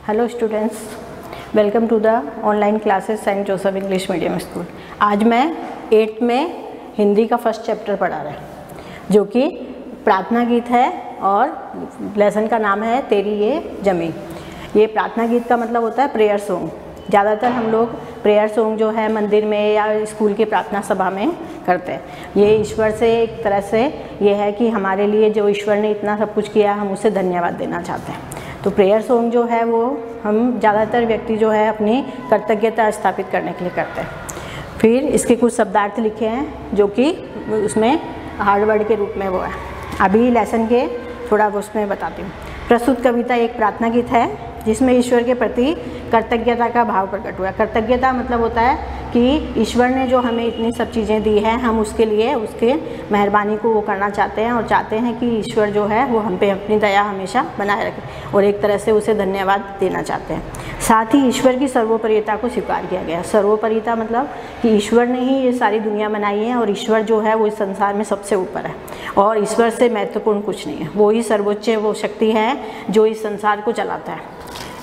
Hello students, welcome to the online classes Saint Joseph English medium school. आज मैं 8th में हिंदी का first chapter पढ़ा रहा है जो कि प्रार्थना गीत है और लेसन का नाम है तेरी ये जमी। ये प्रार्थना गीत का मतलब होता है प्रेयर सॉन्ग। ज़्यादातर हम लोग प्रेयर सॉन्ग जो है मंदिर में या स्कूल की प्रार्थना सभा में करते हैं। ये ईश्वर से एक तरह से ये है कि हमारे लिए जो ईश्वर ने इतना सब कुछ किया हम उसे धन्यवाद देना चाहते हैं। तो प्रेयर सॉन्ग जो है वो हम ज़्यादातर व्यक्ति जो है अपनी कृतज्ञता स्थापित करने के लिए करते हैं। फिर इसके कुछ शब्दार्थ लिखे हैं जो कि उसमें हार्ड वर्ड के रूप में वो है। अभी लेसन के थोड़ा उसमें बताती हूँ। प्रस्तुत कविता एक प्रार्थना गीत है जिसमें ईश्वर के प्रति कृतज्ञता का भाव प्रकट हुआ है। कृतज्ञता मतलब होता है कि ईश्वर ने जो हमें इतनी सब चीज़ें दी हैं हम उसके लिए उसके मेहरबानी को वो करना चाहते हैं और चाहते हैं कि ईश्वर जो है वो हम पे अपनी दया हमेशा बनाए रखे और एक तरह से उसे धन्यवाद देना चाहते हैं। साथ ही ईश्वर की सर्वोपरिता को स्वीकार किया गया। सर्वोपरिता मतलब कि ईश्वर ने ही ये सारी दुनिया बनाई है और ईश्वर जो है वो इस संसार में सबसे ऊपर है और ईश्वर से महत्वपूर्ण कुछ नहीं है। वो ही सर्वोच्च वो शक्ति है जो इस संसार को चलाता है।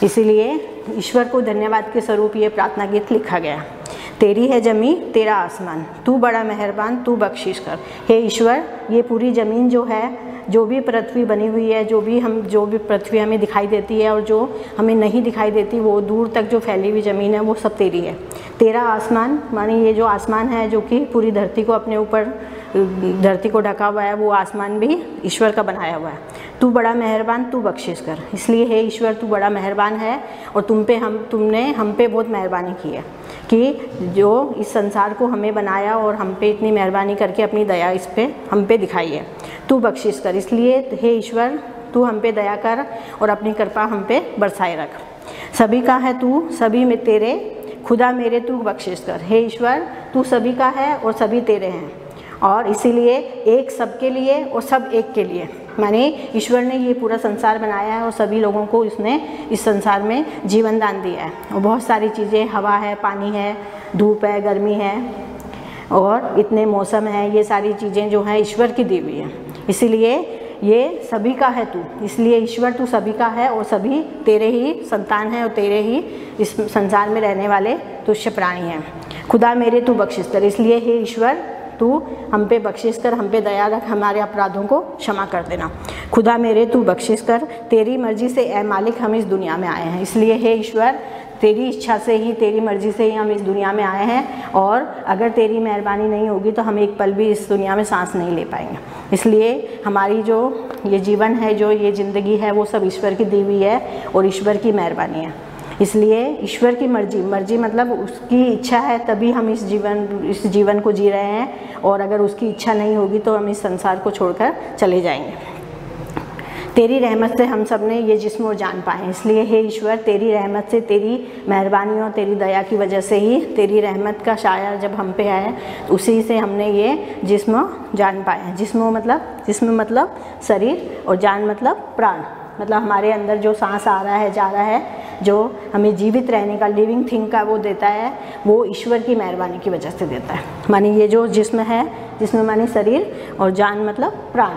इसीलिए ईश्वर को धन्यवाद के स्वरूप ये प्रार्थना गीत लिखा गया। तेरी है जमी तेरा आसमान, तू बड़ा मेहरबान तू बख्शिश कर। हे ईश्वर, ये पूरी ज़मीन जो है, जो भी पृथ्वी बनी हुई है, जो भी पृथ्वी हमें दिखाई देती है और जो हमें नहीं दिखाई देती, वो दूर तक जो फैली हुई ज़मीन है वो सब तेरी है। तेरा आसमान माने ये जो आसमान है जो कि पूरी धरती को अपने ऊपर धरती को ढका हुआ है, वो आसमान भी ईश्वर का बनाया हुआ है। तू बड़ा मेहरबान तू बख्शिश कर। इसलिए हे ईश्वर तू बड़ा मेहरबान है और तुमने हम पे बहुत मेहरबानी की है कि जो इस संसार को हमें बनाया और हम पे इतनी मेहरबानी करके अपनी दया इस पे हम पे दिखाई है। तू बख्शिश कर। इसलिए हे ईश्वर तू हम पे दया कर और अपनी कृपा हम पे बरसाए रख। सभी का है तू सभी में तेरे, खुदा मेरे तू बख्शिश कर। हे ईश्वर तू सभी का है और सभी तेरे हैं और इसीलिए एक सबके लिए और सब एक के लिए। माने ईश्वर ने ये पूरा संसार बनाया है और सभी लोगों को इसने इस संसार में जीवन दान दिया है और बहुत सारी चीज़ें, हवा है, पानी है, धूप है, गर्मी है और इतने मौसम है, ये सारी चीज़ें जो हैं ईश्वर की दी हुई हैं। इसीलिए ये सभी का है तू। इसलिए ईश्वर तू सभी का है और सभी तेरे ही संतान हैं और तेरे ही इस संसार में रहने वाले तुच्छ प्राणी हैं। खुदा मेरे तू बख्शिश कर। इसलिए हे ईश्वर तू हम पे बख्शिश कर, हम पे दया रख, हमारे अपराधों को क्षमा कर देना। खुदा मेरे तू बख्शिश कर। तेरी मर्जी से ए मालिक हम इस दुनिया में आए हैं। इसलिए हे ईश्वर तेरी इच्छा से ही, तेरी मर्जी से ही हम इस दुनिया में आए हैं और अगर तेरी मेहरबानी नहीं होगी तो हम एक पल भी इस दुनिया में सांस नहीं ले पाएंगे। इसलिए हमारी जो ये जीवन है, जो ये ज़िंदगी है, वो सब ईश्वर की दी हुई है और ईश्वर की मेहरबानी है। इसलिए ईश्वर की मर्जी मतलब उसकी इच्छा है तभी हम इस जीवन को जी रहे हैं और अगर उसकी इच्छा नहीं होगी तो हम इस संसार को छोड़कर चले जाएंगे। तेरी रहमत से हम सब ने ये जिस्म और जान पाए। इसलिए हे ईश्वर तेरी रहमत से, तेरी मेहरबानी और तेरी दया की वजह से ही, तेरी रहमत का शाया जब हम पे आया उसी से हमने ये जिस्म जान पाए हैं। जिस्म मतलब शरीर और जान मतलब प्राण, मतलब हमारे अंदर जो सांस आ रहा है, जा रहा है, जो हमें जीवित रहने का, लिविंग थिंग का वो देता है, वो ईश्वर की मेहरबानी की वजह से देता है। माने ये जो जिस्म है, जिस्म माने शरीर और जान मतलब प्राण,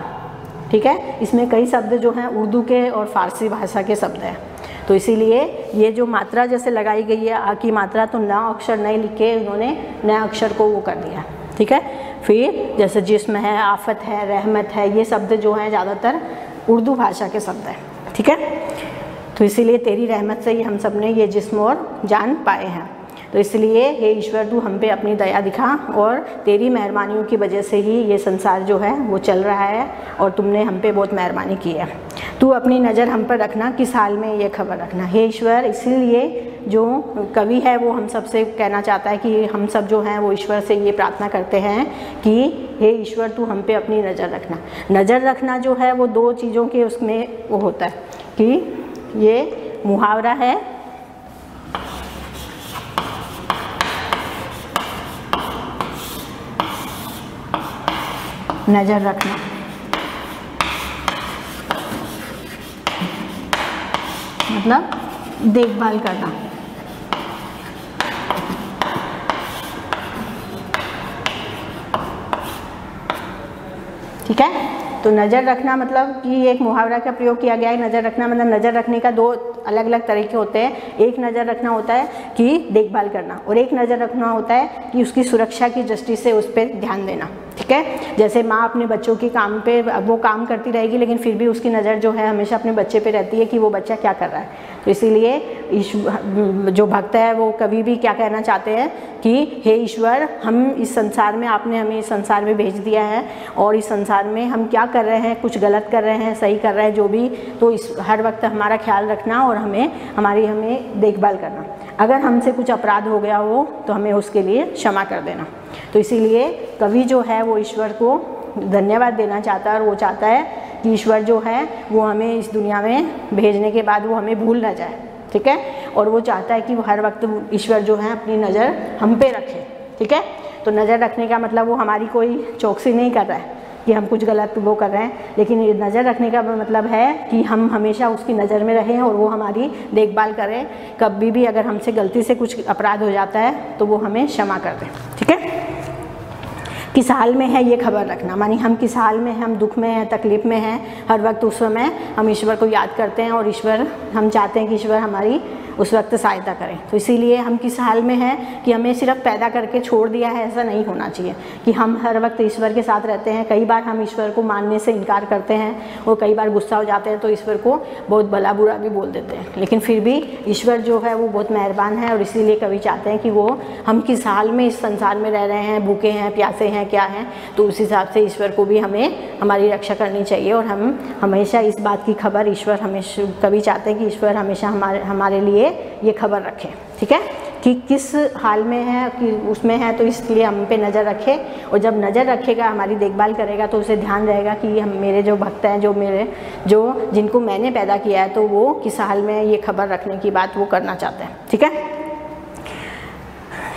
ठीक है। इसमें कई शब्द जो हैं उर्दू के और फारसी भाषा के शब्द हैं। तो इसीलिए ये जो मात्रा जैसे लगाई गई है, आ की मात्रा, तो न अक्षर नहीं लिखे उन्होंने, नए अक्षर को वो कर दिया, ठीक है। फिर जैसे जिस्म है, आफत है, रहमत है, ये शब्द जो हैं ज़्यादातर उर्दू भाषा के शब्द हैं, ठीक है। तो इसीलिए तेरी रहमत से ही हम सब ने ये जिस्म और जान पाए हैं। तो इसलिए हे ईश्वर तू हम पे अपनी दया दिखा और तेरी मेहरबानियों की वजह से ही ये संसार जो है वो चल रहा है और तुमने हम पे बहुत मेहरबानी की है। तू अपनी नज़र हम पर रखना, किस हाल में ये खबर रखना। हे ईश्वर, इसीलिए जो कवि है वो हम सब से कहना चाहता है कि हम सब जो हैं वो ईश्वर से ये प्रार्थना करते हैं कि हे ईश्वर तू हम पे अपनी नज़र रखना। नज़र रखना जो है वो दो चीज़ों के उसमें वो होता है कि ये मुहावरा है, नज़र रखना मतलब देखभाल करना। ठीक है। तो नज़र रखना मतलब कि एक मुहावरा का प्रयोग किया गया है। नज़र रखना मतलब नज़र रखने का दो अलग अलग तरीके होते हैं। एक नज़र रखना होता है कि देखभाल करना, और एक नज़र रखना होता है कि उसकी सुरक्षा की दृष्टि से उस पर ध्यान देना। ठीक है, जैसे माँ अपने बच्चों के काम पे, अब वो काम करती रहेगी लेकिन फिर भी उसकी नज़र जो है हमेशा अपने बच्चे पे रहती है कि वो बच्चा क्या कर रहा है। तो इसीलिए जो भक्त है वो कभी भी क्या कहना चाहते हैं कि हे ईश्वर, हम इस संसार में, आपने हमें इस संसार में भेज दिया है और इस संसार में हम क्या कर रहे हैं, कुछ गलत कर रहे हैं, सही कर रहे हैं, जो भी, तो इस हर वक्त हमारा ख्याल रखना और हमें देखभाल करना। अगर हमसे कुछ अपराध हो गया हो तो हमें उसके लिए क्षमा कर देना। तो इसीलिए कवि जो है वो ईश्वर को धन्यवाद देना चाहता है, और वो चाहता है कि ईश्वर जो है वो हमें इस दुनिया में भेजने के बाद वो हमें भूल ना जाए। ठीक है, और वो चाहता है कि वो हर वक्त ईश्वर जो है अपनी नज़र हम पे रखे। ठीक है, तो नज़र रखने का मतलब वो हमारी कोई चौकसी नहीं कर रहा है कि हम कुछ गलत वो कर रहे हैं, लेकिन ये नज़र रखने का मतलब है कि हम हमेशा उसकी नज़र में रहें और वो हमारी देखभाल करें। कभी भी अगर हमसे गलती से कुछ अपराध हो जाता है तो वो हमें क्षमा कर दें। ठीक है, किस हाल में है ये खबर रखना, मानी हम किस हाल में हैं, हम दुख में हैं, तकलीफ़ में हैं, हर वक्त उस समय हम ईश्वर को याद करते हैं और ईश्वर, हम चाहते हैं कि ईश्वर हमारी उस वक्त सहायता करें। तो इसीलिए हम किस हाल में हैं कि हमें सिर्फ पैदा करके छोड़ दिया है, ऐसा नहीं होना चाहिए कि हम हर वक्त ईश्वर के साथ रहते हैं। कई बार हम ईश्वर को मानने से इनकार करते हैं और कई बार गुस्सा हो जाते हैं तो ईश्वर को बहुत भला बुरा भी बोल देते हैं, लेकिन फिर भी ईश्वर जो है वो बहुत मेहरबान है। और इसीलिए कवि चाहते हैं कि वो, हम किस हाल में इस संसार में रह रहे हैं, भूखे हैं, प्यासे हैं, क्या हैं, तो उस हिसाब से ईश्वर को भी हमें हमारी रक्षा करनी चाहिए। और हम हमेशा इस बात की खबर ईश्वर, हमेशा कवि चाहते हैं कि ईश्वर हमेशा हमारे लिए ये खबर रखें। ठीक है, कि किस हाल में है, कि उसमें है, तो इसलिए हम पे नज़र रखे, और जब नज़र रखेगा, हमारी देखभाल करेगा, तो उसे ध्यान रहेगा कि हम, मेरे जो भक्त हैं, जो जिनको मैंने पैदा किया है, तो वो किस हाल में है, ये खबर रखने की बात वो करना चाहते हैं। ठीक है,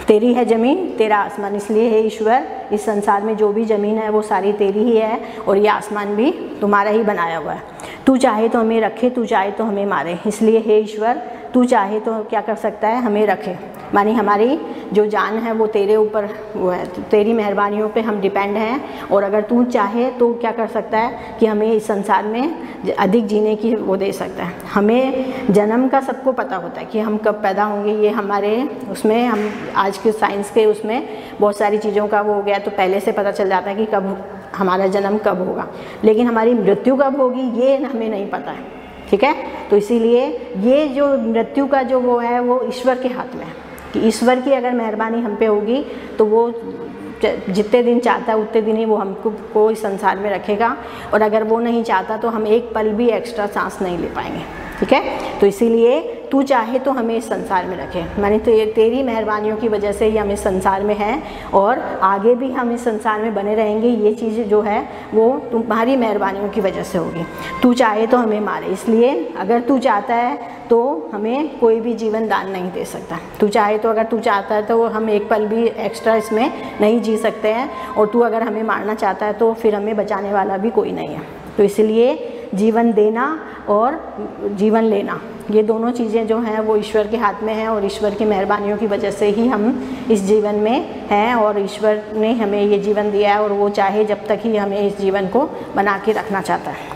तेरी है ज़मीन, तेरा आसमान, इसलिए हे ईश्वर, इस संसार में जो भी ज़मीन है वो सारी तेरी ही है और ये आसमान भी तुम्हारा ही बनाया हुआ है। तू चाहे तो हमें रखे, तू चाहे तो हमें मारे, इसलिए हे ईश्वर, तू चाहे तो क्या कर सकता है, हमें रखे। मानी हमारी जो जान है वो तेरे ऊपर वो है, तो तेरी मेहरबानियों पे हम डिपेंड हैं, और अगर तू चाहे तो क्या कर सकता है कि हमें इस संसार में अधिक जीने की वो दे सकता है। हमें जन्म का सबको पता होता है कि हम कब पैदा होंगे, ये हमारे उसमें, हम आज के साइंस के उसमें बहुत सारी चीज़ों का वो हो गया, तो पहले से पता चल जाता है कि कब हमारा जन्म कब होगा, लेकिन हमारी मृत्यु कब होगी ये हमें नहीं पता है। ठीक है, तो इसीलिए ये जो मृत्यु का जो वो है वो ईश्वर के हाथ में है, कि ईश्वर की अगर मेहरबानी हम पे होगी तो वो जितने दिन चाहता है उतने दिन ही वो हमको इस संसार में रखेगा, और अगर वो नहीं चाहता तो हम एक पल भी एक्स्ट्रा सांस नहीं ले पाएंगे। ठीक है, तो इसीलिए तू चाहे तो हमें इस संसार में रखे, माने तो ये तेरी मेहरबानियों की वजह से ही हम इस संसार में हैं और आगे भी हम इस संसार में बने रहेंगे। ये चीज़ जो है वो तुम्हारी मेहरबानियों की वजह से होगी। तू चाहे तो हमें मारे, इसलिए अगर तू चाहता है तो हमें कोई भी जीवन दान नहीं दे सकता। तू चाहे तो, अगर तू चाहता है तो हम एक पल भी एक्स्ट्रा इसमें नहीं जी सकते हैं, और तू अगर हमें मारना चाहता है तो फिर हमें बचाने वाला भी कोई नहीं है। तो इसलिए जीवन देना और जीवन लेना, ये दोनों चीज़ें जो हैं वो ईश्वर के हाथ में हैं, और ईश्वर की मेहरबानियों की वजह से ही हम इस जीवन में हैं, और ईश्वर ने हमें ये जीवन दिया है, और वो चाहे जब तक ही हमें इस जीवन को बना के रखना चाहता है।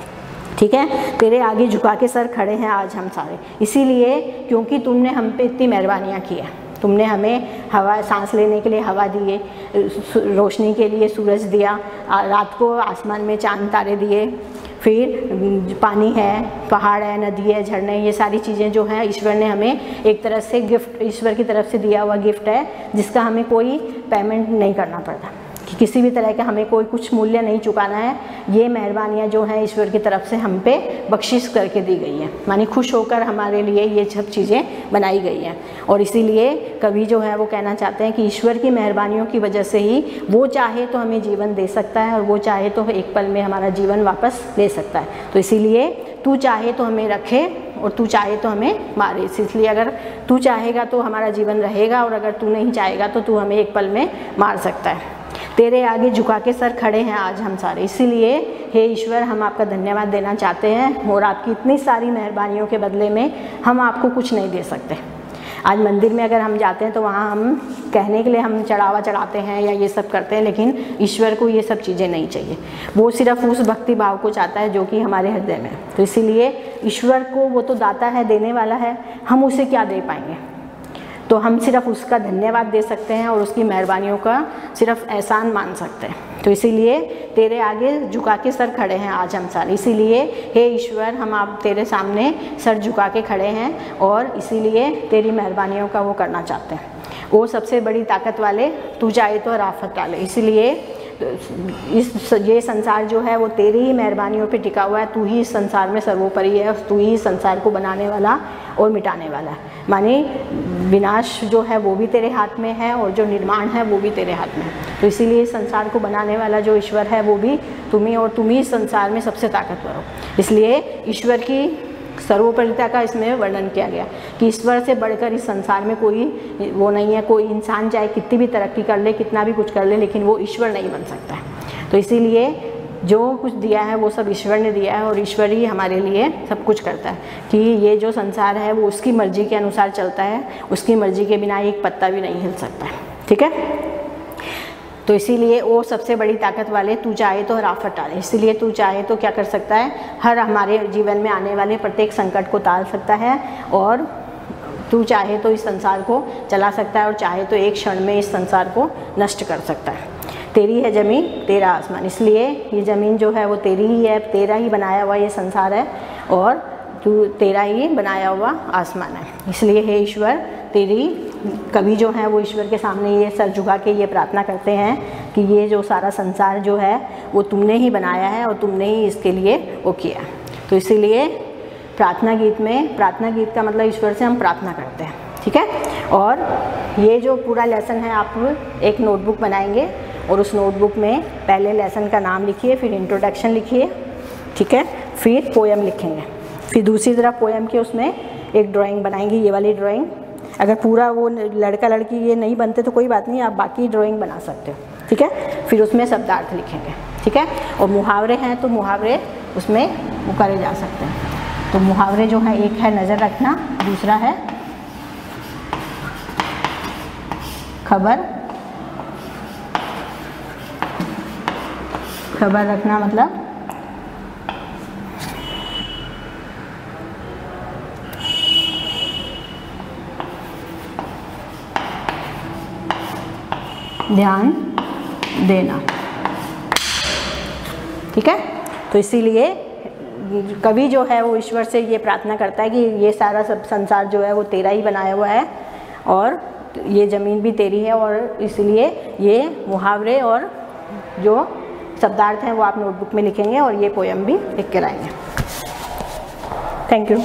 ठीक है, तेरे आगे झुका के सर खड़े हैं आज हम सारे, इसीलिए क्योंकि तुमने हम पे इतनी मेहरबानियाँ की है। तुमने हमें हवा, सांस लेने के लिए हवा दिए, रोशनी के लिए सूरज दिया, रात को आसमान में चांद तारे दिए, फिर पानी है, पहाड़ है, नदी है, झरने, ये सारी चीज़ें जो हैं ईश्वर ने हमें एक तरह से गिफ्ट, ईश्वर की तरफ से दिया हुआ गिफ्ट है, जिसका हमें कोई पेमेंट नहीं करना पड़ता, कि किसी भी तरह का हमें कोई कुछ मूल्य नहीं चुकाना है। ये मेहरबानियाँ जो हैं ईश्वर की तरफ से हम पे बख्शिश करके दी गई हैं, मानी खुश होकर हमारे लिए ये सब चीज़ें बनाई गई हैं। और इसीलिए कवि जो है वो कहना चाहते हैं कि ईश्वर की मेहरबानियों की वजह से ही वो चाहे तो हमें जीवन दे सकता है, और वो चाहे तो एक पल में हमारा जीवन वापस ले सकता है। तो इसीलिए तू चाहे तो हमें रखे और तू चाहे तो हमें मारे, इसलिए अगर तू चाहेगा तो हमारा जीवन रहेगा, और अगर तू नहीं चाहेगा तो तू हमें एक पल में मार सकता है। तेरे आगे झुका के सर खड़े हैं आज हम सारे, इसीलिए हे ईश्वर, हम आपका धन्यवाद देना चाहते हैं, और आपकी इतनी सारी मेहरबानियों के बदले में हम आपको कुछ नहीं दे सकते। आज मंदिर में अगर हम जाते हैं तो वहाँ हम कहने के लिए हम चढ़ावा चढ़ाते हैं या ये सब करते हैं, लेकिन ईश्वर को ये सब चीज़ें नहीं चाहिए। वो सिर्फ उस भक्ति भाव को चाहता है जो कि हमारे हृदय में। तो इसीलिए ईश्वर को, वो तो दाता है, देने वाला है, हम उसे क्या दे पाएंगे? तो हम सिर्फ उसका धन्यवाद दे सकते हैं और उसकी मेहरबानियों का सिर्फ एहसान मान सकते हैं। तो इसीलिए तेरे आगे झुका के सर खड़े हैं आज हम सारे। इसीलिए हे ईश्वर, हम आप तेरे सामने सर झुका के खड़े हैं और इसीलिए तेरी मेहरबानियों का वो करना चाहते हैं। वो सबसे बड़ी ताकत वाले, तू चाहे तो राफत डाले। इसीलिए ये संसार जो है वो तेरी ही मेहरबानियों पे टिका हुआ है। तू ही इस संसार में सर्वोपरि है, तू ही इस संसार को बनाने वाला और मिटाने वाला है। माने विनाश जो है वो भी तेरे हाथ में है और जो निर्माण है वो भी तेरे हाथ में है। तो इसीलिए इस संसार को बनाने वाला जो ईश्वर है वो भी तुम ही, और तुम ही इस संसार में सबसे ताकतवर हो। इसलिए ईश्वर की सर्वोपरिता का इसमें वर्णन किया गया कि ईश्वर से बढ़कर इस संसार में कोई वो नहीं है। कोई इंसान चाहे कितनी भी तरक्की कर ले, कितना भी कुछ कर ले, लेकिन वो ईश्वर नहीं बन सकता है। तो इसीलिए जो कुछ दिया है वो सब ईश्वर ने दिया है और ईश्वर ही हमारे लिए सब कुछ करता है कि ये जो संसार है वो उसकी मर्जी के अनुसार चलता है। उसकी मर्जी के बिना एक पत्ता भी नहीं हिल सकता है। ठीक है? तो इसीलिए वो सबसे बड़ी ताकत वाले, तू चाहे तो राफत डाले। इसीलिए तू चाहे तो क्या कर सकता है? हर हमारे जीवन में आने वाले प्रत्येक संकट को टाल सकता है और तू चाहे तो इस संसार को चला सकता है और चाहे तो एक क्षण में इस संसार को नष्ट कर सकता है। तेरी है ज़मीन, तेरा आसमान। इसलिए ये ज़मीन जो है वो तेरी ही है, तेरा ही बनाया हुआ ये संसार है और तू तेरा ही बनाया हुआ आसमान है। इसलिए हे ईश्वर, तेरी कवि जो है वो ईश्वर के सामने ये सर झुका के ये प्रार्थना करते हैं कि ये जो सारा संसार जो है वो तुमने ही बनाया है और तुमने ही इसके लिए वो किया। तो इसीलिए प्रार्थना गीत में, प्रार्थना गीत का मतलब ईश्वर से हम प्रार्थना करते हैं। ठीक है? और ये जो पूरा लेसन है आप एक नोटबुक बनाएंगे और उस नोटबुक में पहले लेसन का नाम लिखिए, फिर इंट्रोडक्शन लिखिए। ठीक है? फिर पोएम लिखेंगे, फिर दूसरी तरफ पोएम के उसमें एक ड्राइंग बनाएंगे, ये वाली ड्राइंग। अगर पूरा वो लड़का लड़की ये नहीं बनते तो कोई बात नहीं, आप बाकी ड्राइंग बना सकते हो। ठीक है? फिर उसमें शब्दार्थ लिखेंगे। ठीक है? और मुहावरे हैं तो मुहावरे उसमें वो करे जा सकते हैं। तो मुहावरे जो है, एक है नज़र रखना, दूसरा है खबर। खबर रखना मतलब ध्यान देना। ठीक है? तो इसीलिए कवि जो है वो ईश्वर से ये प्रार्थना करता है कि ये सारा सब संसार जो है वो तेरा ही बनाया हुआ है और ये ज़मीन भी तेरी है, और इसलिए ये मुहावरे और जो शब्दार्थ हैं वो आप नोटबुक में लिखेंगे और ये पोएम भी लिख के लाएंगे। Thank you.